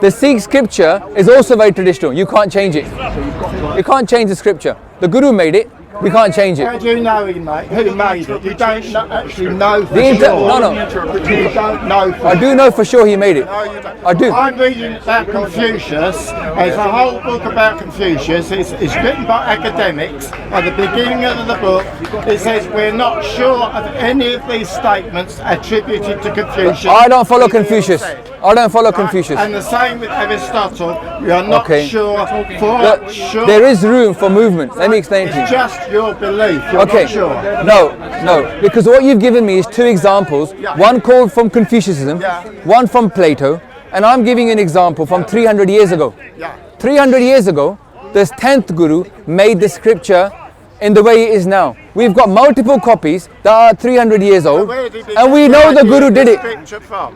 The Sikh scripture is also very traditional. You can't change it. You can't change the scripture. The Guru made it. We can't change it. How do you know who made it? You don't actually know for sure. No. You don't know for I do know for sure he made it. No, you don't. I do. I'm reading about Confucius. There's a whole book about Confucius. It's written by academics. At the beginning of the book, it says we're not sure of any of these statements attributed to Confucius. I don't follow Confucius. I don't follow Confucius. And the same with Aristotle. We are not sure. Sure. There is room for movement. Let me explain to you. It's just your belief. You're not sure. No. Because what you've given me is two examples. One called from Confucianism, one from Plato, and I'm giving you an example from 300 years ago. 300 years ago, the 10th Guru made the scripture in the way it is now. We've got multiple copies that are 300 years old, and we know the Guru did it.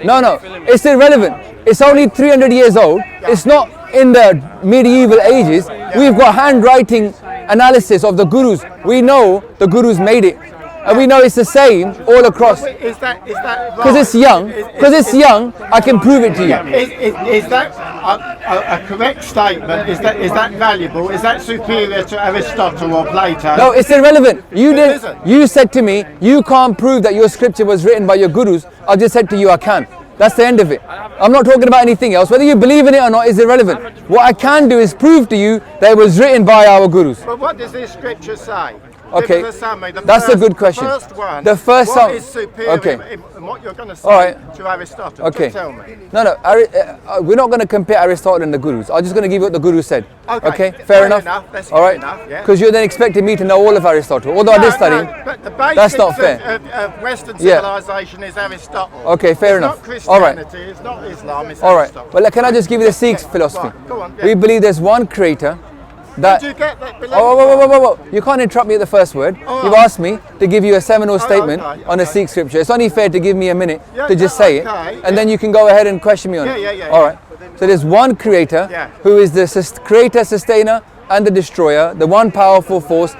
No, it's irrelevant. It's only 300 years old. It's not in the medieval ages. We've got handwriting analysis of the Gurus. We know the Gurus made it. And we know it's the same all across. Is that right? Because it's young, I can prove it to you. Is that a correct statement? Is that valuable? Is that superior to Aristotle or Plato? No, it's irrelevant. You said to me, you can't prove that your scripture was written by your Gurus. I just said to you, I can. That's the end of it. I'm not talking about anything else. Whether you believe in it or not is irrelevant. What I can do is prove to you that it was written by our Gurus. But what does this scripture say? Okay, that's a good question. The first one, is superior in what you're going to say to Aristotle? Okay. Tell me. No, we're not going to compare Aristotle and the Gurus. I'm just going to give you what the Guru said. Okay, fair enough. That's all right, because you're then expecting me to know all of Aristotle. Although I did study, but the that's not fair. Of Western civilization is Aristotle. Okay, fair enough. It's not Christianity, it's not Islam, it's Aristotle. Well, can I just give you the Sikh philosophy? Go on, we believe there's one creator. Did you get that? Whoa. You can't interrupt me at the first word. You've asked me to give you a seminal statement on a Sikh scripture. It's only fair to give me a minute to just say it, and then you can go ahead and question me on it. All right. So there's one creator who is the creator, sustainer, and the destroyer, the one powerful force,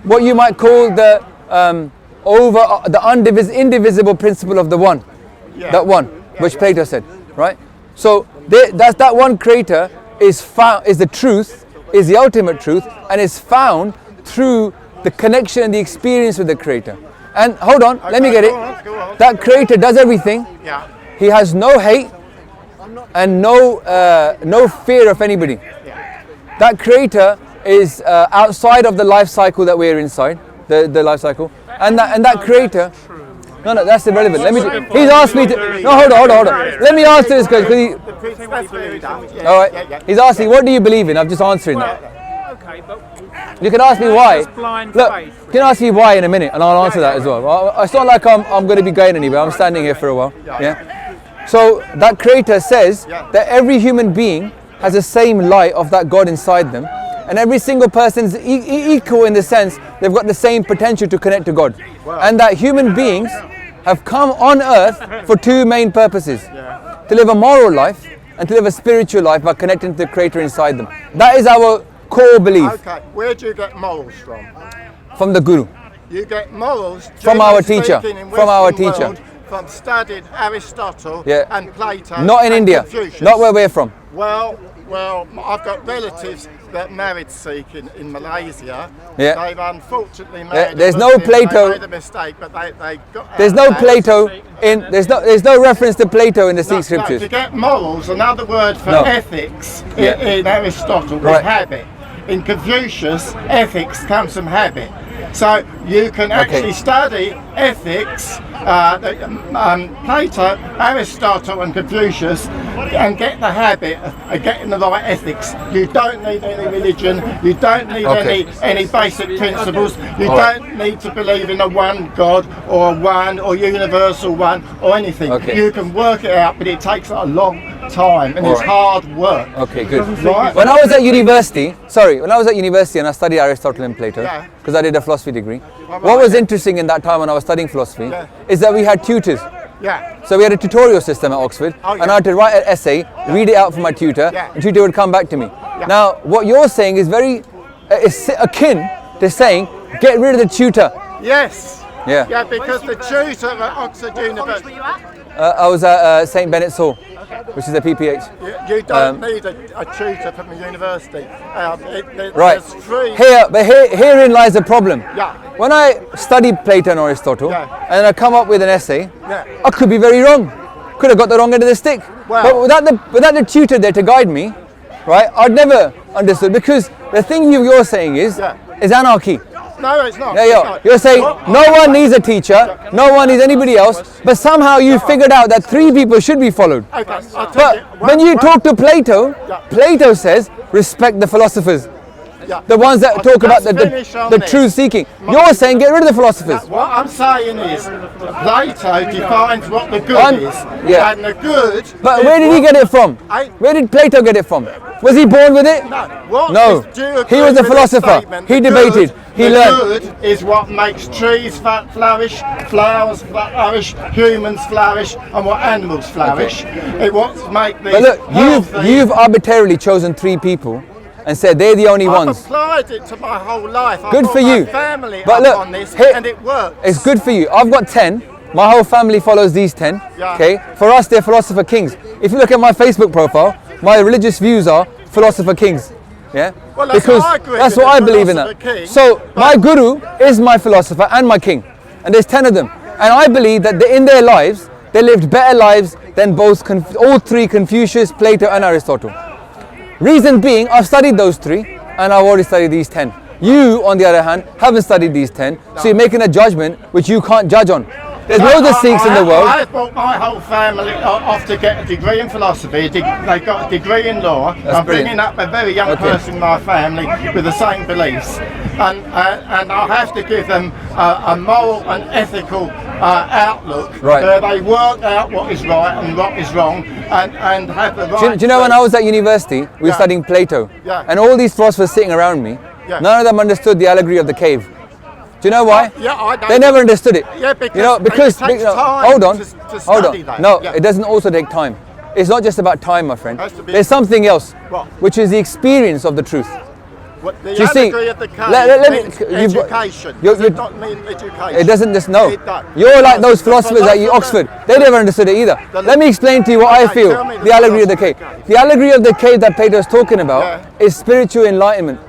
what you might call the indivisible principle of the one. That one, which Plato said, right? So that one creator is the truth, is the ultimate truth, and is found through the connection and the experience with the creator. And hold on, let me get it. That creator does everything. He has no hate and no fear of anybody. That creator is outside of the life cycle that we're inside, the life cycle. And that creator, no, that's irrelevant. He's asked me to, hold on. Let me answer this question. All right. He's asking, what do you believe in? I'm just answering that. You can ask me why. Look, you can ask me why in a minute, and I'll answer that as well. It's not like I'm going to be going anywhere. I'm standing here for a while. Yeah. So that creator says that every human being has the same light of that God inside them, and every single person is equal in the sense they've got the same potential to connect to God, and that human beings have come on earth for two main purposes: to live a moral life and to live a spiritual life by connecting to the creator inside them. That is our core belief. Okay, where do you get morals from? From the Guru. You get morals from our teacher. From studied Aristotle and Plato. Not in India. Confucius. Not where we're from. Well, I've got relatives that married Sikh in Malaysia. Yeah. They've unfortunately made there's no Plato. They made a mistake, but they got. There's no Plato in. There's no reference to Plato in the Sikh scriptures. To get morals, another word for ethics in Aristotle is habit. In Confucius, ethics comes from habit. So you can actually study ethics, Plato, Aristotle and Confucius, and get the habit of getting the right ethics. You don't need any religion, you don't need any basic principles, you don't need to believe in a one God or a one or universal one or anything. You can work it out, but it takes a long time and it's hard work. Okay, good. Right? When I was at university and I studied Aristotle and Plato, because I did a philosophy degree, what was interesting in that time when I was studying philosophy is that we had tutors. So we had a tutorial system at Oxford, and I had to write an essay, read it out for my tutor, and the tutor would come back to me. Now, what you're saying is very akin to saying get rid of the tutor. Yes. Yeah. Yeah, because the tutor at Oxford University. I was at St. Bennett's Hall, which is a PPH. You don't need a tutor from the university. Right. There's free. Herein lies the problem. Yeah. When I study Plato and Aristotle, and I come up with an essay, I could be very wrong. Could have got the wrong end of the stick. Well, but without the tutor there to guide me, right, I'd never understood, because the thing you're saying is anarchy. No, it's not. Yeah. You're saying no one needs a teacher, no one needs anybody else, but somehow you figured out that 3 people should be followed. Okay, But when you talk to Plato, Plato says respect the philosophers. The ones that talk about the truth seeking. You're saying get rid of the philosophers. What I'm saying is Plato defines what the good is. And the good. But where did he get it from? Where did Plato get it from? Was he born with it? No. He was a philosopher. He debated. He learned. Good is what makes trees flourish, flowers flourish, humans flourish, and what animals flourish. It what make these. But look, you've arbitrarily chosen 3 people and said they're the only ones. I've applied it to my whole life. Good for you. Family but look, on this, and it works. It's good for you. I've got 10. My whole family follows these 10. Okay. For us, they're philosopher kings. If you look at my Facebook profile, my religious views are philosopher kings. Yeah. Well, that's what I believe in that. King, so my guru is my philosopher and my king, and there's 10 of them. And I believe that in their lives, they lived better lives than all 3, Confucius, Plato, and Aristotle. Reason being, I've studied those 3, and I've already studied these 10. You, on the other hand, haven't studied these 10, so you're making a judgment which you can't judge on. There's loads of Sikhs in the world. I brought my whole family off to get a degree in philosophy. They got a degree in law. I'm bringing up a very young person in my family with the same beliefs, and I have to give them a moral and ethical outlook where they work out what is right and what is wrong, and have the right. Do you know when I was at university, we were studying Plato, and all these philosophers sitting around me, none of them understood the allegory of the cave. Do you know why? I know. They never understood it. Yeah, because it takes time hold on. to study that. No, it doesn't also take time. It's not just about time, my friend. There's something else, which is the experience of the truth. The you see, allegory of the cave means education. Does it not mean education? It doesn't just know. It does. You're like those philosophers at Oxford. They never understood it either. Let me explain to you what I feel. The allegory of the cave. The allegory of the cave that Plato is talking about is spiritual enlightenment.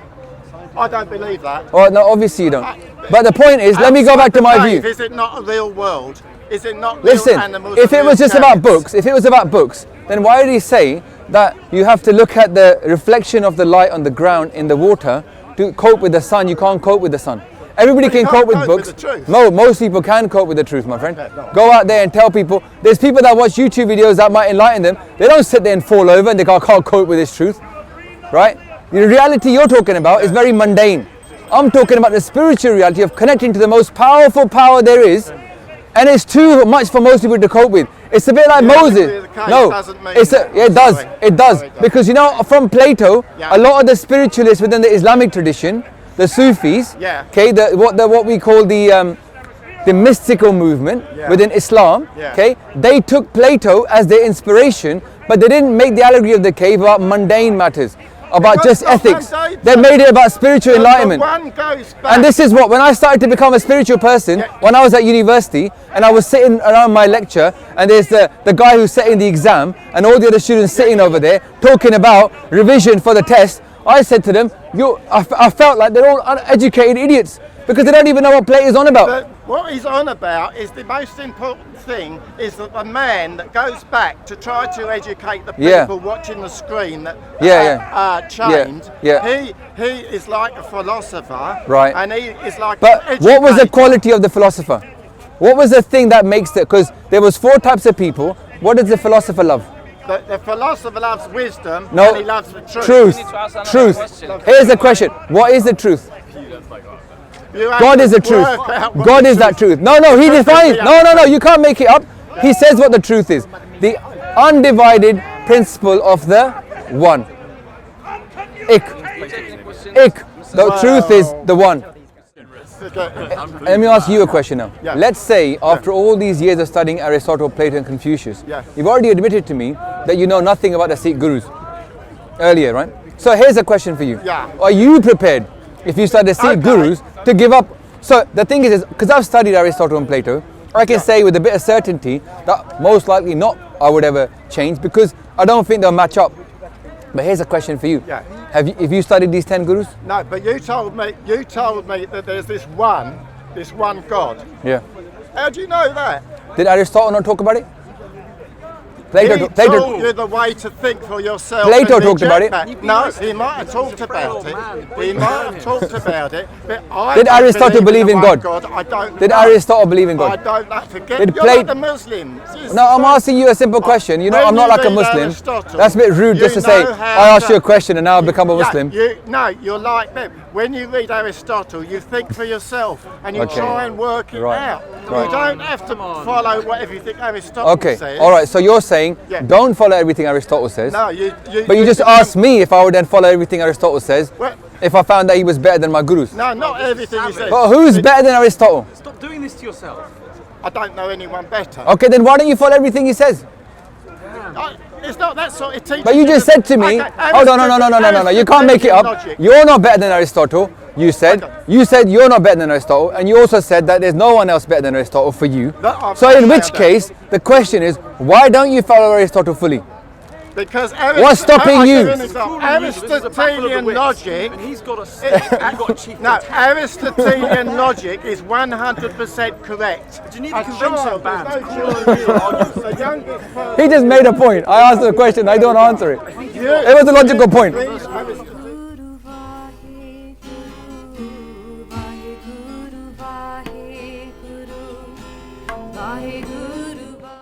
I don't believe that. Oh no, obviously you don't. But the point is, let me go back to my view. Is it not a real world? Is it not real Listen, animals? if it was just about books, then why did he say that you have to look at the reflection of the light on the ground in the water to cope with the sun? You can't cope with the sun. Everybody can cope with books. No, most people can cope with the truth, my friend. Go out there and tell people. There's people that watch YouTube videos that might enlighten them. They don't sit there and fall over and they can't cope with this truth, right? The reality you're talking about is very mundane. I'm talking about the spiritual reality of connecting to the most powerful power there is, and it's too much for most people to cope with. It's a bit like Moses. No, it does. Because you know, from Plato, a lot of the spiritualists within the Islamic tradition, the Sufis, okay, what we call the mystical movement within Islam, okay, they took Plato as their inspiration, but they didn't make the allegory of the cave about mundane matters, about just ethics. They made it about spiritual enlightenment. And this is what, when I started to become a spiritual person, when I was at university and I was sitting around my lecture, and there's the guy who's setting the exam and all the other students sitting over there talking about revision for the test, I said to them, I felt like they're all uneducated idiots, because they don't even know what Plato is on about. But what he's on about is the most important thing is that the man that goes back to try to educate the people watching the screen that are chained, he is like a philosopher, right? And he is like But what was the quality of the philosopher? What was the thing that makes it? Because there was 4 types of people. What does the philosopher love? The philosopher loves wisdom, no, and he loves the truth. Truth. Here's the question. What is the truth? God is the truth. God is that truth. No, he defines. No, you can't make it up. He says what the truth is. The undivided principle of the one. Ik. The truth is the one. Let me ask you a question now. Let's say after all these years of studying Aristotle, Plato and Confucius, you've already admitted to me that you know nothing about the Sikh gurus earlier, right? So here's a question for you. Are you prepared if you started to see gurus, to give up. So the thing is because I've studied Aristotle and Plato, I can say with a bit of certainty that most likely not I would ever change, because I don't think they'll match up. But here's a question for you. Yeah. Have you studied these 10 gurus? No, but you told me that there's this one God. Yeah. How do you know that? Did Aristotle not talk about it? He told you the way to think for yourself. Plato and talked about it. that. No, he might have talked about it. He might have talked about it. But I Did don't Aristotle believe in God? I don't. Did know. Aristotle believe in God? I don't know. Forget. Did You're like the Muslims. No, I'm asking you a simple question. You know, When I'm not you like a read Muslim. Aristotle, That's a bit rude just to say, know how I asked to- you a question and now I've become a Muslim. No, you're like them. When you read Aristotle, you think for yourself and you Okay. try and work it Right. out. Right. You don't have to follow what everything Aristotle Okay, says. all right, so you're saying Yeah. don't follow everything Aristotle says, No, but you just asked me if I would then follow everything Aristotle says, Well, if I found that he was better than my gurus. no, not everything he says. But who's better than Aristotle? Stop doing this to yourself. I don't know anyone better. Okay, then why don't you follow everything he says? It's not that sort of teaching. But you just said to me, hold on, no, you can't make it up. Logic. You're not better than Aristotle. You said you're not better than Aristotle, and you also said that there's no one else better than Aristotle for you. So in which case, the question is, why don't you follow Aristotle fully? Because What's stopping you? Aristotelian logic. And he's got a stick and you've got a chief. No, Aristotelian logic is 100% correct. Do you need to convince him, Bam? He just made a point. I asked him a question. I don't answer it. It was a logical point.